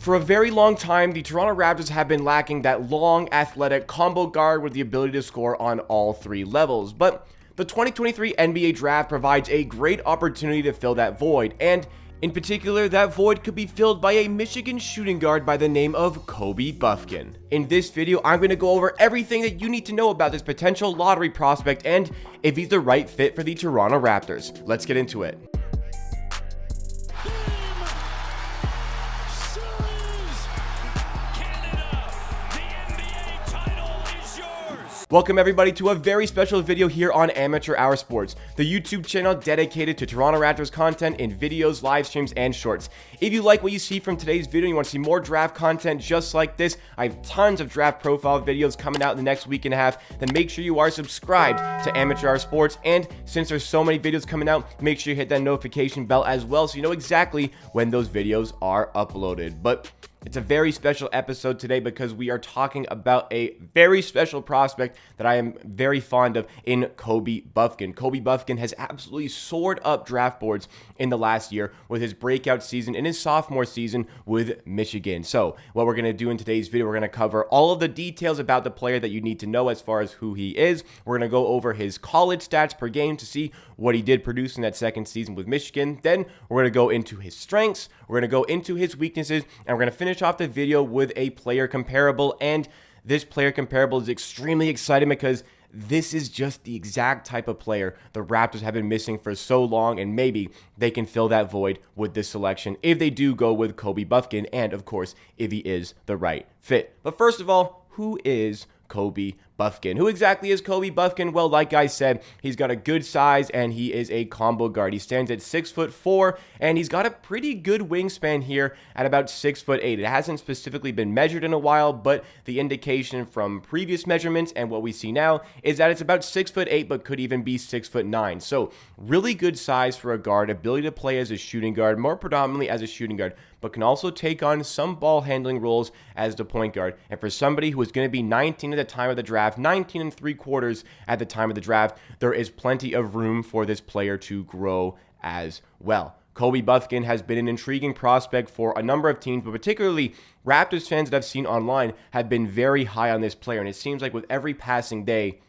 For a very long time, the Toronto Raptors have been lacking that long, athletic combo guard with the ability to score on all three levels. But the 2023 NBA Draft provides a great opportunity to fill that void, and in particular, that void could be filled by a Michigan shooting guard by the name of Kobe Bufkin. In this video, I'm going to go over everything that you need to know about this potential lottery prospect and if he's the right fit for the Toronto Raptors. Let's get into it. Welcome everybody to a very special video here on Amateur Hour Sports, the YouTube channel dedicated to Toronto Raptors content in videos, live streams, and shorts. If you like what you see from today's video and you want to see more draft content just like this, I have tons of draft profile videos coming out in the next week and a half, then make sure you are subscribed to Amateur Hour Sports, and since there's so many videos coming out, make sure you hit that notification bell as well so you know exactly when those videos are uploaded. But it's a very special episode today because we are talking about a very special prospect that I am very fond of in Kobe Bufkin. Kobe Bufkin has absolutely soared up draft boards in the last year with his breakout season in his sophomore season with Michigan. So what we're going to do in today's video, we're going to cover all of the details about the player that you need to know as far as who he is. We're going to go over his college stats per game to see what he did produce in that second season with Michigan. Then we're going to go into his strengths, we're going to go into his weaknesses, and we're going to finish off the video with a player comparable. And this player comparable is extremely exciting because this is just the exact type of player the Raptors have been missing for so long, and maybe they can fill that void with this selection if they do go with Kobe Bufkin, and of course if he is the right fit. But first of all, who is Kobe Bufkin? Who exactly is Kobe Bufkin? Well, like I said, he's got a good size and he is a combo guard. He stands at 6'4", and he's got a pretty good wingspan here at about 6'8". It hasn't specifically been measured in a while, but the indication from previous measurements and what we see now is that it's about 6'8", but could even be 6'9". So really good size for a guard, ability to play as a shooting guard, more predominantly as a shooting guard, but can also take on some ball handling roles as the point guard. And for somebody who is going to be 19 at the time of the draft, 19 3/4 at the time of the draft, there is plenty of room for this player to grow as well. Kobe Bufkin has been an intriguing prospect for a number of teams, but particularly Raptors fans that I've seen online have been very high on this player. And it seems like with every passing day,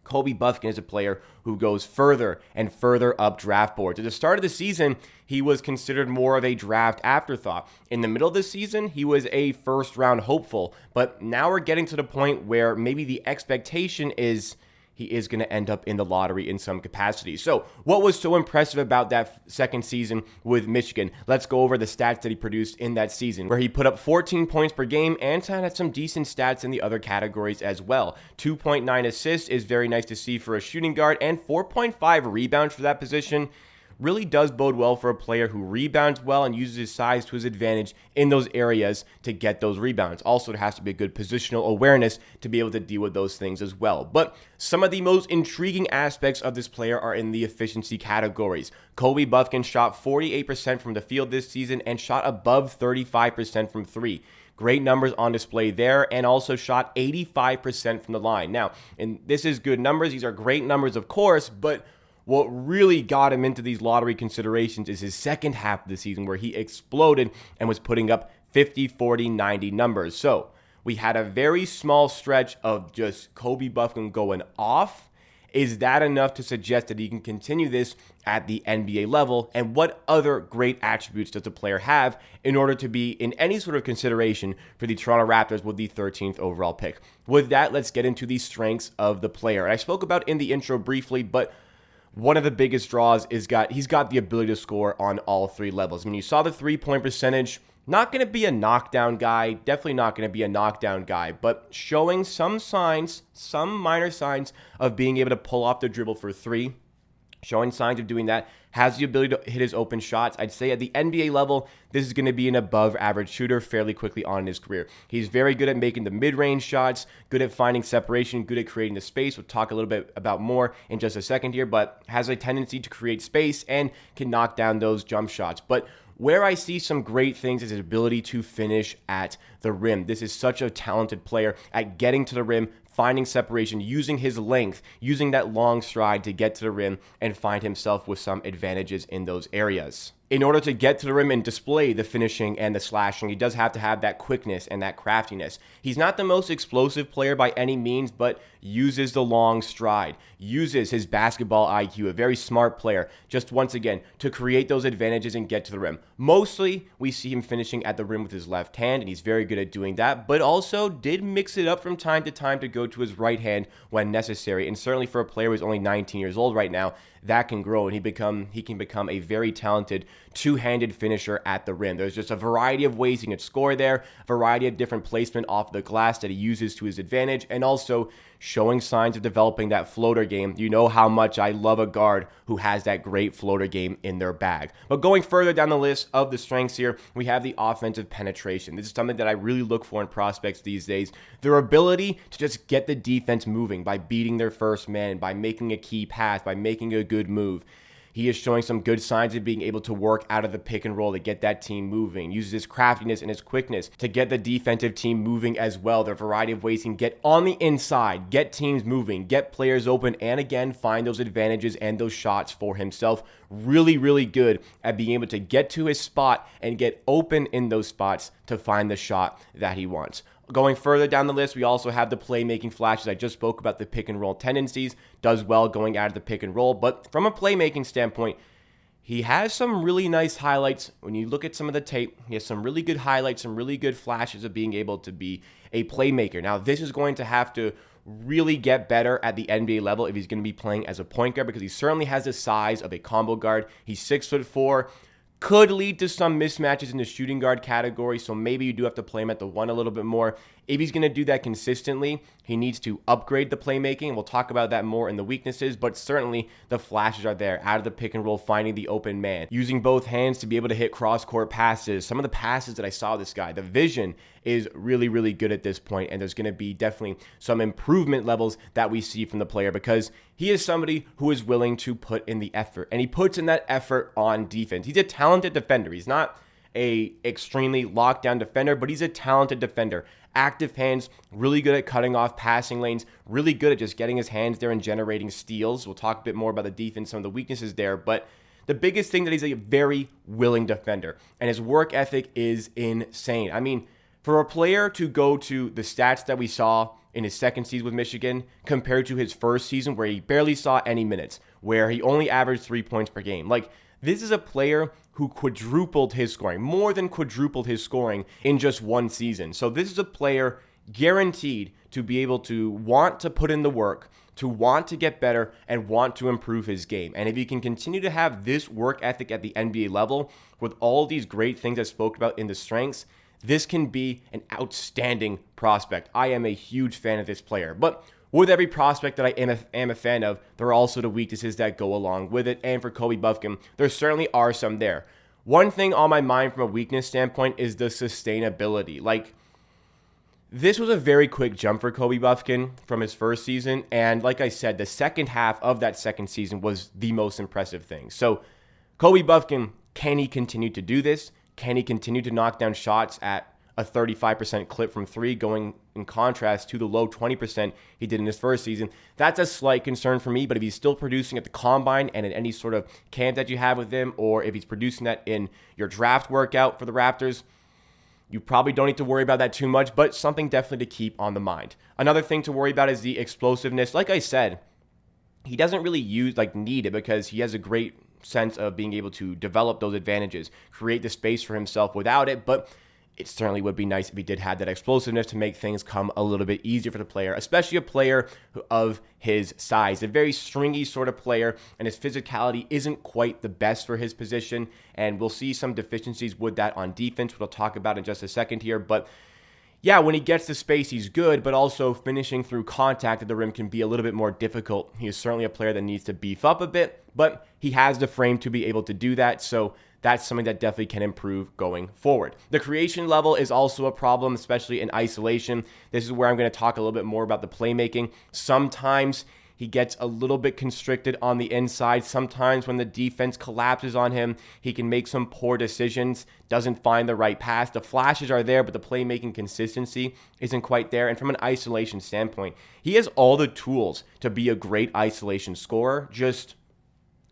Kobe Bufkin is a player who goes further and further up draft boards. At the start of the season, he was considered more of a draft afterthought. In the middle of the season, he was a first-round hopeful. But now we're getting to the point where maybe the expectation is he is going to end up in the lottery in some capacity. So what was so impressive about that second season with Michigan? Let's go over the stats that he produced in that season, where he put up 14 points per game and had some decent stats in the other categories as well. 2.9 assists is very nice to see for a shooting guard, and 4.5 rebounds for that position really does bode well for a player who rebounds well and uses his size to his advantage in those areas to get those rebounds. Also, there has to be a good positional awareness to be able to deal with those things as well. But some of the most intriguing aspects of this player are in the efficiency categories. Kobe Bufkin shot 48% from the field this season and shot above 35% from three. Great numbers on display there, and also shot 85% from the line. Now, and this is good numbers. These are great numbers, of course, but what really got him into these lottery considerations is his second half of the season, where he exploded and was putting up 50, 40, 90 numbers. So we had a very small stretch of just Kobe Bufkin going off. Is that enough to suggest that he can continue this at the NBA level? And what other great attributes does the player have in order to be in any sort of consideration for the Toronto Raptors with the 13th overall pick? With that, let's get into the strengths of the player. And I spoke about in the intro briefly, but one of the biggest draws is he's got the ability to score on all three levels. I mean, you saw the three-point percentage. Not going to be a knockdown guy. Definitely not going to be a knockdown guy, but showing some signs, some minor signs of being able to pull off the dribble for three. Showing signs of doing that, has the ability to hit his open shots. I'd say at the NBA level, this is going to be an above average shooter fairly quickly on in his career. He's very good at making the mid-range shots, good at finding separation, good at creating the space. We'll talk a little bit about more in just a second here, but has a tendency to create space and can knock down those jump shots. But where I see some great things is his ability to finish at the rim. This is such a talented player at getting to the rim, finding separation, using his length, using that long stride to get to the rim and find himself with some advantages in those areas. in order to get to the rim and display the finishing and the slashing, he does have to have that quickness and that craftiness. He's not the most explosive player by any means, but uses the long stride, uses his basketball IQ, a very smart player, just once again, to create those advantages and get to the rim. Mostly, we see him finishing at the rim with his left hand, and he's very good at doing that, but also did mix it up from time to time to go to his right hand when necessary. And certainly for a player who's only 19 years old right now, that can grow, and he can become a very talented two-handed finisher at the rim. There's just a variety of ways he can score there, a variety of different placement off the glass that he uses to his advantage, and also showing signs of developing that floater game. You know how much I love a guard who has that great floater game in their bag. But going further down the list of the strengths here, we have the offensive penetration. This is something that I really look for in prospects these days. Their ability to just get the defense moving by beating their first man, by making a key pass, by making a good move. He is showing some good signs of being able to work out of the pick and roll to get that team moving. Uses his craftiness and his quickness to get the defensive team moving as well. There are a variety of ways he can get on the inside, get teams moving, get players open, and again, find those advantages and those shots for himself. Really, really good at being able to get to his spot and get open in those spots to find the shot that he wants. Going further down the list, we also have the playmaking flashes. I just spoke about the pick and roll tendencies. Does well going out of the pick and roll. But from a playmaking standpoint, he has some really nice highlights. When you look at some of the tape, he has some really good highlights, some really good flashes of being able to be a playmaker. Now, this is going to have to really get better at the NBA level if he's going to be playing as a point guard, because he certainly has the size of a combo guard. He's 6'4". Could lead to some mismatches in the shooting guard category, so maybe you do have to play him at the one a little bit more. If he's going to do that consistently, he needs to upgrade the playmaking. We'll talk about that more in the weaknesses, but certainly the flashes are there. Out of the pick and roll, finding the open man, using both hands to be able to hit cross-court passes. Some of the passes that I saw this guy, the vision is really, really good at this point, and there's going to be definitely some improvement levels that we see from the player because he is somebody who is willing to put in the effort, and he puts in that effort on defense. He's a talented defender. He's not a extremely lockdown defender, but he's a talented defender. Active hands, really good at cutting off passing lanes, really good at just getting his hands there and generating steals. We'll talk a bit more about the defense, some of the weaknesses there, but the biggest thing that he's a very willing defender, and his work ethic is insane. I mean, for a player to go to the stats that we saw in his second season with Michigan compared to his first season where he barely saw any minutes, where he only averaged 3 points per game. Like, this is a player who quadrupled his scoring, more than quadrupled his scoring in just one season. So this is a player guaranteed to be able to want to put in the work, to want to get better, and want to improve his game. And if he can continue to have this work ethic at the NBA level with all these great things I spoke about in the strengths, this can be an outstanding prospect. I am a huge fan of this player. But with every prospect that I am a fan of, there are also the weaknesses that go along with it. And for Kobe Bufkin, there certainly are some there. One thing on my mind from a weakness standpoint is the sustainability. Like, this was a very quick jump for Kobe Bufkin from his first season. And like I said, the second half of that second season was the most impressive thing. So Kobe Bufkin, can he continue to do this? Can he continue to knock down shots at a 35% clip from three, going in contrast to the low 20% he did in his first season? That's a slight concern for me, but if he's still producing at the combine and in any sort of camp that you have with him, or if he's producing that in your draft workout for the Raptors, you probably don't need to worry about that too much, but something definitely to keep on the mind. Another thing to worry about is the explosiveness. Like I said, he doesn't really need it because he has a great sense of being able to develop those advantages, create the space for himself without it, but it certainly would be nice if he did have that explosiveness to make things come a little bit easier for the player, especially a player of his size. A very stringy sort of player, and his physicality isn't quite the best for his position, and we'll see some deficiencies with that on defense, which we'll talk about in just a second here. But yeah, when he gets the space, he's good, but also finishing through contact at the rim can be a little bit more difficult. He is certainly a player that needs to beef up a bit, but he has the frame to be able to do that, so that's something that definitely can improve going forward. The creation level is also a problem, especially in isolation. This is where I'm going to talk a little bit more about the playmaking. Sometimes he gets a little bit constricted on the inside. Sometimes when the defense collapses on him, he can make some poor decisions, doesn't find the right pass. The flashes are there, but the playmaking consistency isn't quite there. And from an isolation standpoint, he has all the tools to be a great isolation scorer, just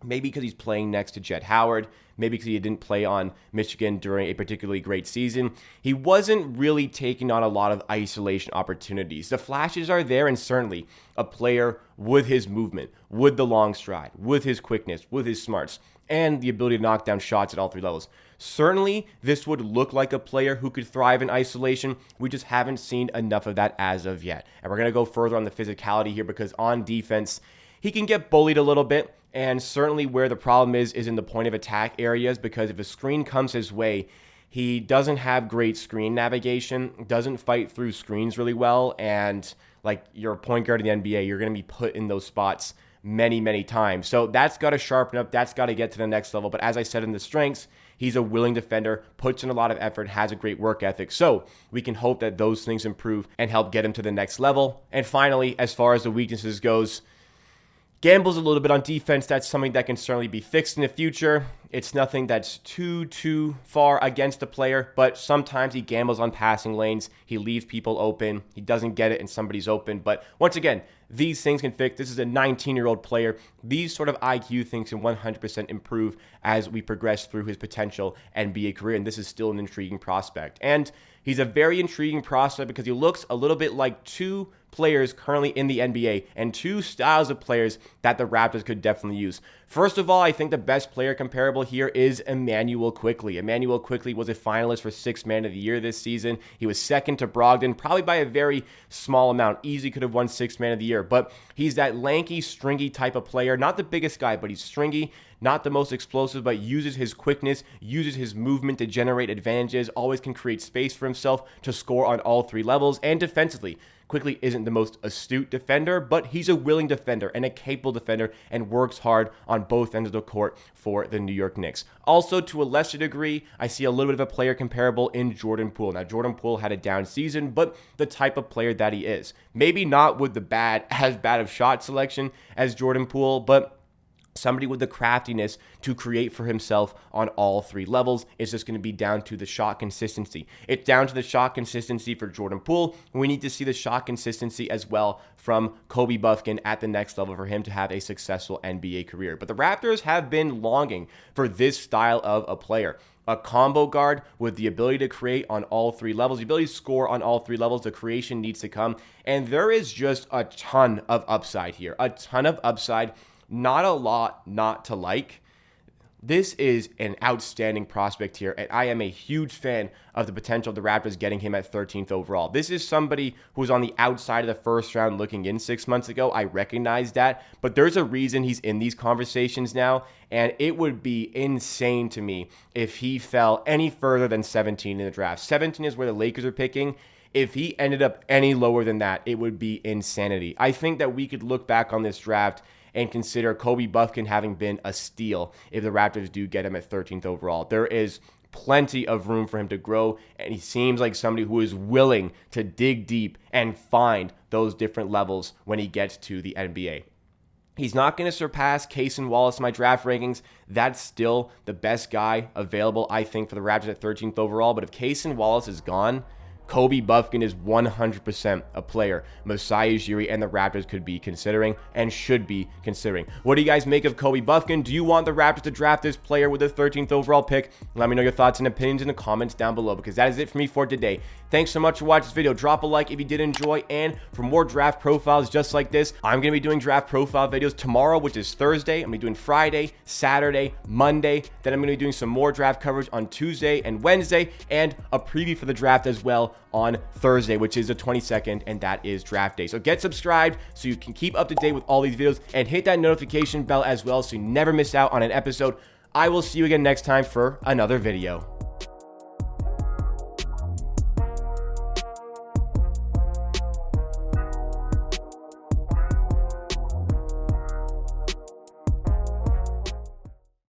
Maybe because he's playing next to Jett Howard, maybe because he didn't play on Michigan during a particularly great season. He wasn't really taking on a lot of isolation opportunities. The flashes are there, and certainly a player with his movement, with the long stride, with his quickness, with his smarts, and the ability to knock down shots at all three levels. Certainly, this would look like a player who could thrive in isolation. We just haven't seen enough of that as of yet. And we're going to go further on the physicality here, because on defense, he can get bullied a little bit. And certainly where the problem is in the point of attack areas, because if a screen comes his way, he doesn't have great screen navigation, doesn't fight through screens really well. And like your point guard in the NBA, you're going to be put in those spots many, many times. So that's got to sharpen up. That's got to get to the next level. But as I said, in the strengths, he's a willing defender, puts in a lot of effort, has a great work ethic. So we can hope that those things improve and help get him to the next level. And finally, as far as the weaknesses goes, gambles a little bit on defense. That's something that can certainly be fixed in the future. It's nothing that's too far against the player, but sometimes he gambles on passing lanes. He leaves people open. He doesn't get it and somebody's open. But once again, these things can fix. This is a 19-year-old player. These sort of IQ things can 100% improve as we progress through his potential NBA career, and this is still an intriguing prospect. And he's a very intriguing prospect because he looks a little bit like two players currently in the NBA and two styles of players that the Raptors could definitely use. First of all, I think the best player comparable here is Immanuel Quickley. Immanuel Quickley was a finalist for Sixth Man of the Year this season. He was second to Brogdon, probably by a very small amount. Easy could have won Sixth Man of the Year, but he's that lanky, stringy type of player. Not the biggest guy, but he's stringy. Not the most explosive, but uses his quickness, uses his movement to generate advantages, always can create space for himself to score on all three levels, and defensively. Quickley isn't the most astute defender, but he's a willing defender and a capable defender and works hard on both ends of the court for the New York Knicks. Also, to a lesser degree, I see a little bit of a player comparable in Jordan Poole. Now, Jordan Poole had a down season, but the type of player that he is. Maybe not with as bad of shot selection as Jordan Poole, but somebody with the craftiness to create for himself on all three levels. It's just going to be down to the shot consistency. It's down to the shot consistency for Jordan Poole. We need to see the shot consistency as well from Kobe Bufkin at the next level for him to have a successful NBA career. But the Raptors have been longing for this style of a player. A combo guard with the ability to create on all three levels, the ability to score on all three levels. The creation needs to come. And there is just a ton of upside here. A ton of upside. Not a lot not to like. This is an outstanding prospect here, and I am a huge fan of the potential of the Raptors getting him at 13th overall. This is somebody who was on the outside of the first round looking in 6 months ago. I recognize that, but there's a reason he's in these conversations now, and it would be insane to me if he fell any further than 17 in the draft. 17 is where the Lakers are picking. If he ended up any lower than that, it would be insanity. I think that we could look back on this draft and consider Kobe Bufkin having been a steal if the Raptors do get him at 13th overall. There is plenty of room for him to grow, and he seems like somebody who is willing to dig deep and find those different levels when he gets to the NBA. He's not going to surpass Cason Wallace in my draft rankings. That's still the best guy available, I think, for the Raptors at 13th overall. But if Cason Wallace is gone, Kobe Bufkin is 100% a player Masai Ujiri and the Raptors could be considering and should be considering. What do you guys make of Kobe Bufkin? Do you want the Raptors to draft this player with the 13th overall pick? Let me know your thoughts and opinions in the comments down below, because that is it for me for today. Thanks so much for watching this video. Drop a like if you did enjoy, and for more draft profiles just like this, I'm going to be doing draft profile videos tomorrow, which is Thursday. I'm going to be doing Friday, Saturday, Monday. Then I'm going to be doing some more draft coverage on Tuesday and Wednesday, and a preview for the draft as well on Thursday, which is the 22nd, and that is draft day. So get subscribed so you can keep up to date with all these videos, and hit that notification bell as well so you never miss out on an episode. I will see you again next time for another video.